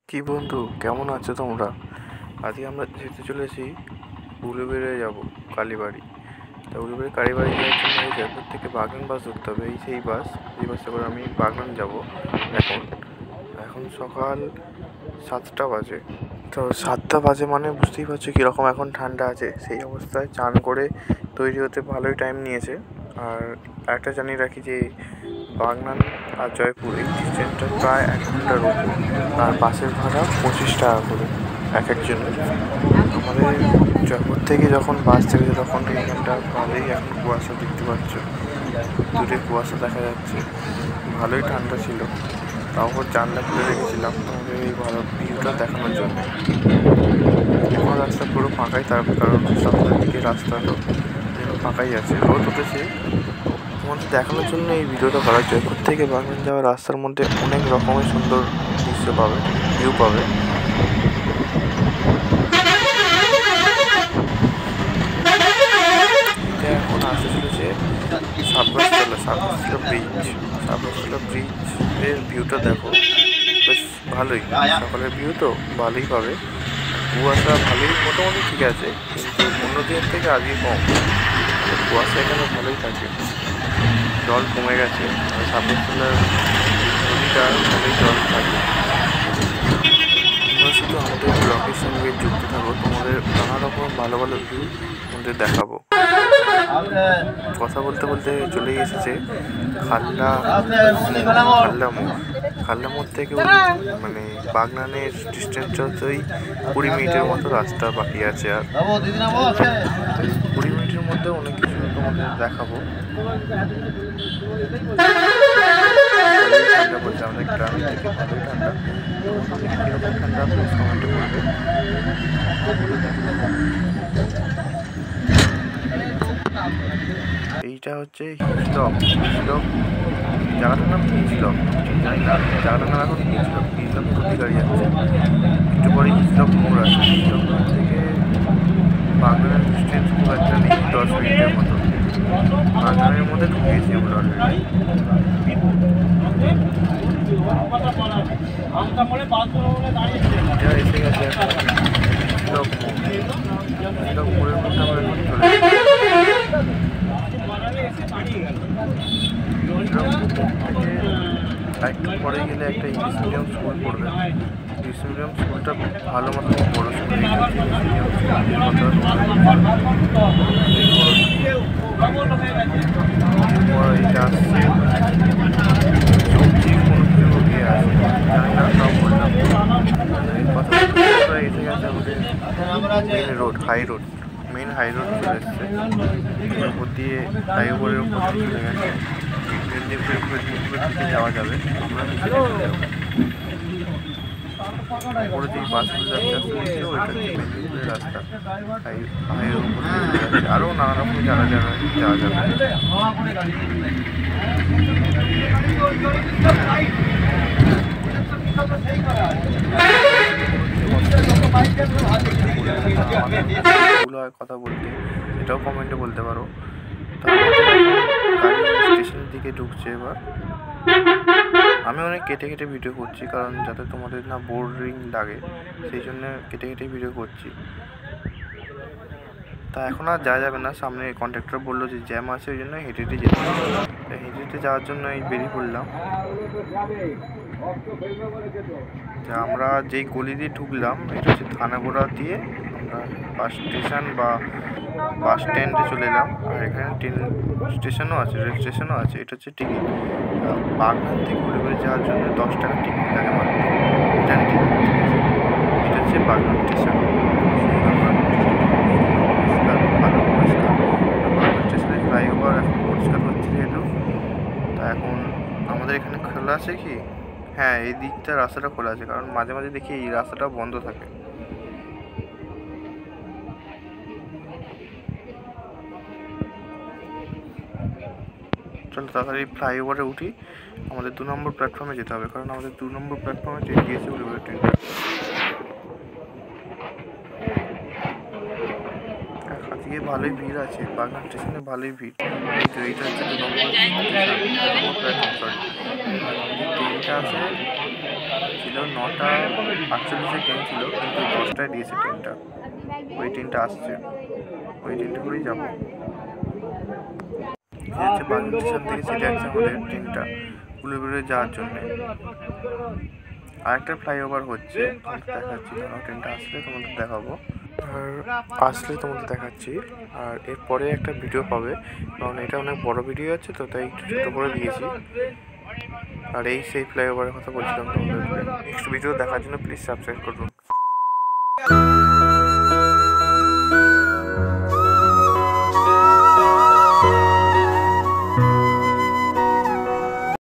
কি বন্ধু, কেমন আছো তোমরা? আজকে আমরা যেতে চলেছি উলুবেড়িয়া যাব কালীবাড়ি। তা উলুবেড়িয়া কালীবাড়ি যাওয়ার জন্য এই জয়পুর থেকে বাগনান বাস ধরতে হবে। এই সেই বাস, যে বাসে করে আমি বাগনান যাব। এখন এখন সকাল 7টা বাজে। তো 7টা বাজে মানে বুঝতেই পারছো কীরকম এখন ঠান্ডা আছে। সেই অবস্থায় চান করে তৈরি হতে ভালোই টাইম নিয়েছে। আর একটা জানিয়ে রাখি যে বাগনান আর জয়পুর এই ডিস্টেন্সটা প্রায় 1 ঘন্টার উপর। আর বাসের ভাড়া 25 টাকা করে এক একজনের। আমাদের জয়পুর থেকে যখন বাস ছেড়েছে তখন এইখানটা ভালোই এখন কুয়াশা দেখতে পাচ্ছ, দূরে কুয়াশা দেখা যাচ্ছে। ভালোই ঠান্ডা ছিল, তাও জানলা খুলে রেখেছিলাম তোমাদের এই ভালো ভিউটা দেখানোর জন্য। এখন রাস্তা পুরো ফাঁকাই, তার কারণ সকালের দিকে রাস্তা তো ফাঁকাই আছে, রোদ উঠেছে। তোমাদের দেখানোর জন্য এই ভিডিওটা করা। জয়পুর থেকে বাগনান যাওয়ার রাস্তার মধ্যে অনেক রকমের সুন্দর দৃশ্য পাবে, ভিউ পাবে। এটা এখন আসতে চলেছে সাবরস্তলা ব্রিজের ভিউটা দেখো, বেশ ভালোই। সকালের ভিউ তো ভালোই পাবে। কুয়াশা ভালোই, মোটামুটি ঠিক আছে, কিন্তু অন্য দিনের থেকে আজকে কম। কুয়াশা এখানে ভালোই থাকে, জল কমে গেছে। সাবরস্তলার নদীটা ভালোই জল থাকে। তোমরা শুধু আমাদের ব্লগের সঙ্গে যুক্ত থাকো, তোমাদের নানা রকম ভালো ভালো ভিউ তোমাদের দেখাবো। কথা বলতে বলতে চলে এসেছে খাল্লা মোড় থেকে মানে বাগনানের ডিস্টেন্স যতই 20 মিনিটের মতো রাস্তা বাকি আছে। আর 20 মিনিটের মধ্যে অনেক কিছু তোমাদের দেখাবো। ঠান্ডা পড়ছে আমাদের গ্রামের দিকে, ভালোই ঠান্ডা। কীরকম ঠান্ডা প্লিজ কমেন্টে বলবে। এইটা হচ্ছে হিজলক জায়গাটার নাম হিজলক, জানি না জায়গাটার নাম এখন হিজলক নদী গাড়ি যাচ্ছে। একটু পরে হিজলক মোড় আছে। হিজলক মোড় থেকে বাগনানের ডিস্টেন্স খুব একটা নেই, 10 মিনিটের মতো। বাগনানের মধ্যে ঢুকেছি আমরা অলরেডি। এটা এসে গেছে এখন হিজলক মোড়ের মধ্যে আমরা এখন চলে একটু পরে গেলে একটা ইংলিশ মিডিয়াম স্কুল পড়বে। ইংলিশ মিডিয়াম স্কুলটা ভালো মতো বড় স্কুল। এইটা হচ্ছে ইংলিশ মিডিয়াম স্কুল। এইটা আসছে সবজি কোনো কিছু ইয়ে আছে, জানি না, তাও বললাম। কথা এসে গেছে আমাদের main road, main high road চলে এসছে। উপর দিয়ে ফ্লাইওভারের উপর দিয়ে চলে গেছে। মেদিনীপুরের দিকে যাওয়া যাবে। আমরা নিচে যাবো। উপরে যে বাসগুলো যাচ্ছে আস্তে নিচে, ওইটা হচ্ছে মেদিনীপুরের রাস্তা। হাইয়ের উপর দিয়ে চলে যাচ্ছে। আরও নানা রকম যাওয়া যাবে। কথা বলতে এটাও কমেন্টে বলতে পারো। স্টেশনের দিকে ঢুকছে এবার। আমি অনেক কেটে ভিডিও করছি, কারণ যাতে তোমাদের না বোরিং লাগে, সেই জন্য কেটে ভিডিও করছি। তা এখন আর যাওয়া যাবে না, সামনে কন্ট্রাক্টর বললো যে জ্যাম আছে, ওই জন্য হেঁটে যেতে হবে। হেঁটে যাওয়ার জন্য এই বেরিয়ে পড়লাম। আমরা যেই গলি দিয়ে ঢুকলাম, এটা হচ্ছে থানাগোড়া দিয়ে আমরা বাস স্টেশন বা বাস স্ট্যান্ডে চলে এলাম। আর এখানে ট্রেন স্টেশনও আছে, রেল স্টেশনও আছে। এটা হচ্ছে টিকিট। বাগনান থেকে উলুবেড়িয়া যাওয়ার জন্য 10 টাকা টিকিট লাগে মাত্র, রিটার্ন টিকিট। এটা হচ্ছে বাগনান স্টেশন। বাগনান স্টেশনের ফ্লাইওভার এখন পরিষ্কার হচ্ছে যেহেতু, তা এখন আমাদের এখানে খোলা আছে কি, হ্যাঁ এই দিকটা রাস্তাটা খোলা আছে, কারণ মাঝে মাঝে দেখি এই রাস্তাটা বন্ধ থাকে। চলো তাড়াতাড়ি ফ্লাইওভারে উঠি, আমাদের 2 নম্বর প্ল্যাটফর্মে যেতে হবে, কারণ আমাদের 2 নম্বর প্ল্যাটফর্মে ট্রেন গিয়েছে উলুবেড়িয়া ট্রেনটা। আজকে ভালোই ভিড় আছে, বাগনান স্টেশনে ভালোই ভিড়। কিন্তু এইটা হচ্ছে 2 নম্বর প্ল্যাটফর্ম, সরি। আর আমাদের ট্রেনটা আছে ছিল 9:48 ট্রেন ছিল, কিন্তু 10টায় দিয়েছে ট্রেনটা। ওই ট্রেনটা আসছে, ওই ট্রেনটা করেই যাবো। হচ্ছে বাগনান স্টেশন থেকে ছেড়ে যাচ্ছে আমাদের ট্রেনটা উলুবেড়িয়া যাওয়ার জন্যে। আর একটা ফ্লাইওভার হচ্ছে, তোমাদের দেখাচ্ছি, কারণ ট্রেনটা আসলে তোমাদের দেখাবো। আর আসলে তোমাদের দেখাচ্ছি। আর এরপরে একটা ভিডিও পাবে, কারণ এটা অনেক বড় ভিডিও আছে তো, তাই একটু ছোটো করে দিয়েছি। আর এই সেই ফ্লাইওভারের কথা বলছিলাম তোমাদের। নেক্সট ভিডিও দেখার জন্য প্লিজ সাবস্ক্রাইব করুন।